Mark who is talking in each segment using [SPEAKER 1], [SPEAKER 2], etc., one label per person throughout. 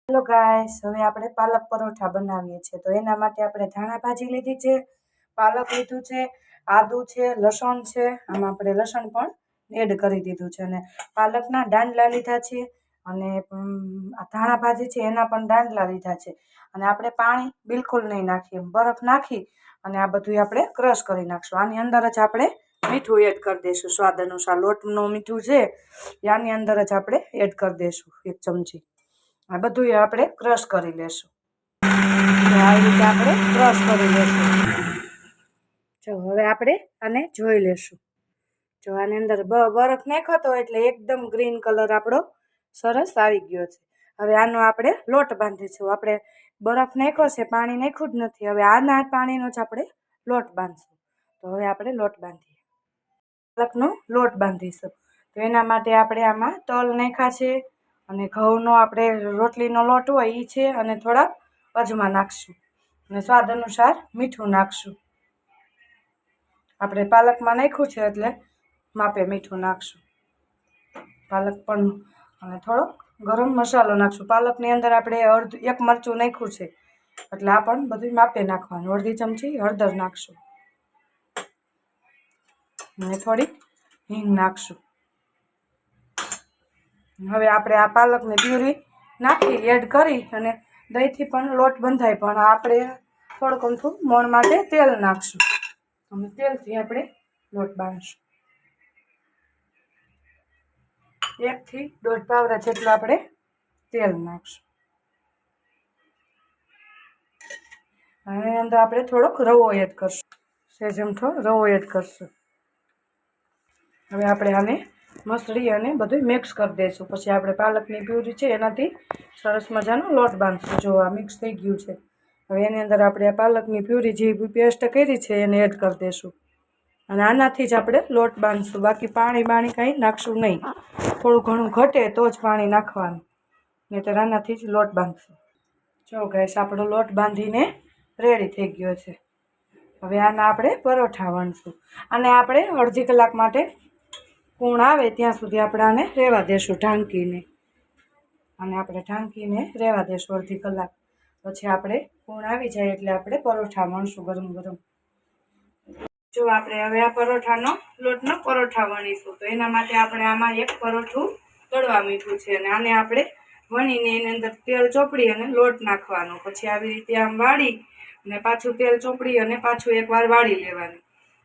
[SPEAKER 1] Hello guys, હવે આપણે પાલક પરોઠા બનાવીએ છીએ। તો એના માટે આપણે ધાણા ભાજી લીધી છે, પાલક લીધું છે, આદુ છે, લસણ છે। આમાં આપણે લસણ પણ એડ કરી દીધું છે અને પાલકના દાંડલા લીધા છે અને ધાણા ભાજી છે એના પણ દાંડલા લીધા છે અને આપણે પાણી બિલકુલ નહીં નાખીએ, બરફ નાખી અને આ બધું આપણે ક્રશ કરી નાખશું। આની અંદર જ આપણે મીઠું એડ કરી દઈશું સ્વાદ અનુસાર। લોટનું મીઠું છે આની અંદર જ આપણે એડ કરી દઈશું 1 ચમચી। આ બધું આપણે ક્રશ કરી લેશું। આવી રીતે આપણે ક્રશ કરી લેશું। જો હવે આપણે આને જોઈ લેશું। જો આની અંદર બરફ નાખ્યો હતો એટલે એકદમ ગ્રીન કલર આપણો સરસ આવી ગયો છે। હવે આનો આપણે લોટ બાંધીશું। આપણે બરફ નાખ્યો છે, પાણી નાખ્યું જ નથી। હવે આના પાણીનો જ આપણે લોટ બાંધશું। તો હવે આપણે લોટ બાંધીએ, પાલકનો લોટ બાંધીશું। તો એના માટે આપણે આમાં તલ નાખ્યા છે અને ઘઉંનો આપણે રોટલીનો લોટ હોય એ છે અને થોડાક અજમા નાખશું અને સ્વાદ અનુસાર મીઠું નાખશું। આપણે પાલકમાં નાખ્યું છે એટલે માપે મીઠું નાખશું। પાલક પણ અને થોડોક ગરમ મસાલો નાખશું। પાલકની અંદર આપણે 1 મરચું નાખ્યું છે એટલે આ પણ બધું માપે નાખવાનું। અડધી ચમચી હળદર નાખશું અને થોડીક હિંગ નાખશું। હવે આપણે આ પાલકની પ્યુરી નાખી એડ કરી અને દહીંથી પણ લોટ બંધાય, પણ આપણે થોડુંક અમથું મોણ માટે તેલ નાખશું અને તેલથી આપણે લોટ બાંધશું। 1 થી 1.5 પાવડા જેટલું આપણે તેલ નાખશું અને એની અંદર આપણે થોડોક રવો એડ કરશું, સહેજ અમથો રવો એડ કરશું। હવે આપણે આને મસળી અને બધું મિક્સ કરી દઈશું। પછી આપણે પાલકની પ્યુરી છે એનાથી સરસ મજાનો લોટ બાંધશું। જો આ મિક્સ થઈ ગયું છે, હવે એની અંદર આપણે આ પાલકની પ્યુરી જે પેસ્ટ કરી છે એને એડ કરી દઈશું અને આનાથી જ આપણે લોટ બાંધશું। બાકી પાણી કાંઈ નાખશું નહીં, થોડું ઘણું ઘટે તો જ પાણી નાખવાનું, નહીંતર આનાથી જ લોટ બાંધશું। જો ગાઈસ, આપણો લોટ બાંધીને રેડી થઈ ગયો છે। હવે આના આપણે પરોઠા વણશું। અને આપણે અડધી કલાક માટે કૂણ આવે ત્યાં સુધી આપણે આને રહેવા દેશું ઢાંકીને, અને આપણે ઢાંકીને રહેવા દેશું અડધી કલાક। પછી આપણે કૂણ આવી જાય એટલે આપણે પરોઠા વણશું ગરમ ગરમ। જો આપણે હવે આ પરોઠાનો લોટનો પરોઠા વણીશું। તો એના માટે આપણે આમાં 1 પરોઠું તળવા મૂક્યું છે અને આને આપણે વણીને એની અંદર તેલ ચોપડી અને લોટ નાખવાનો। પછી આવી રીતે આમ વાળી અને પાછું તેલ ચોપડી અને પાછું એકવાર વાળી લેવાનું।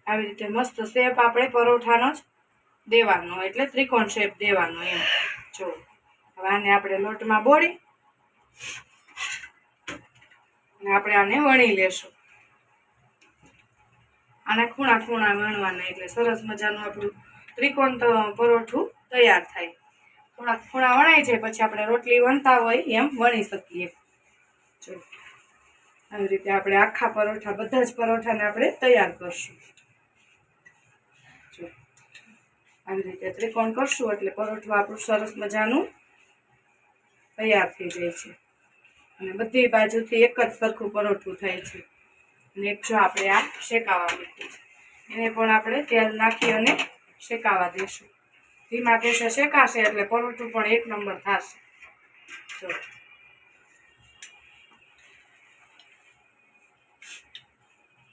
[SPEAKER 1] આવી રીતે મસ્ત શેપ આપણે પરોઠાનો જ દેવાનો, એટલે ત્રિકોણ શેપ દેવાનો એમ। જો હવે આને આપણે લોટમાં બોળી અને આપણે આને વણી લેશું। આને ખૂણા વણવાના એટલે સરસ મજાનું આપણું ત્રિકોણ પરોઠું તૈયાર થાય। થોડાક ખૂણા વણાઈ જાય પછી આપણે રોટલી વણતા હોય એમ વણી શકીએ। જો આવી રીતે આપણે આખા પરોઠા, બધા જ પરોઠાને આપણે તૈયાર કરશું। જો આવી રીતે ત્રિકોણ કરશું એટલે પરોઠું આપણું સરસ મજાનું તૈયાર થઈ જાય છે અને બધી બાજુથી એક જ સરખું પરોઠું થાય છે। અને એક જો આપણે આ શેકાવા મૂક્યું છે એને પણ આપણે તેલ નાખી અને શેકાવા દઈશું। ધીમા ગેસે શેકાશે એટલે પરોઠું પણ 1 નંબર થશે।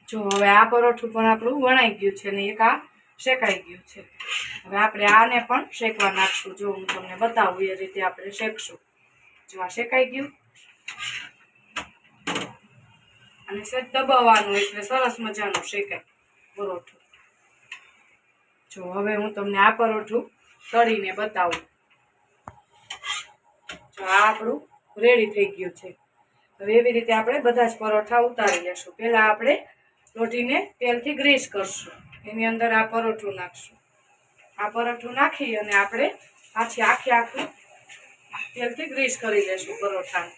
[SPEAKER 1] જો હવે આ પરોઠું પણ આપણું વણાઈ ગયું છે ને એક આ શેકાઈ ગયું છે। હવે આપણે આને પણ શેકવા નાખશું। જો હું તમને બતાવું એ રીતે આપણે શેકશું। જો આ શેકાઈ ગયું અને સહેજ દબાવવાનું એટલે સરસ મજાનું શેકાય પરોઠું। જો હવે હું તમને આ પરોઠું તળીને બતાવું। જો આ આપણું રેડી થઈ ગયું છે। હવે એવી રીતે આપણે બધા જ પરોઠા ઉતારી લેશું। પહેલાં આપણે રોટીને તેલથી ગ્રીસ કરશું, એની અંદર આ પરોઠું નાખશું। આ પરોઠું નાખી અને આપણે પાછી આખું તેલથી ગ્રીસ કરી લેશું પરોઠાને।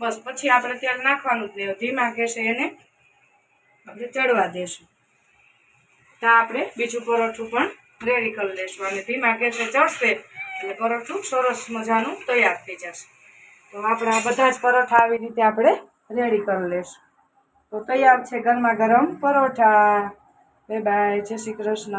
[SPEAKER 1] બસ પછી આપણે તેલ નાખવાનું જ નહીં, ધીમા ગેસે એને આપણે ચડવા દેશું। તો આપણે બીજું પરોઠું પણ રેડી કરી લઈશું અને ધીમા ગેસે ચડશે એટલે પરોઠું સરસ મજાનું તૈયાર થઈ જશે। તો આપણા બધા જ પરોઠા આવી રીતે આપણે રેડી કરી લઈશું। તો તૈયાર છે ગરમા ગરમ પરોઠા। બાય બાય, જય શ્રી કૃષ્ણ।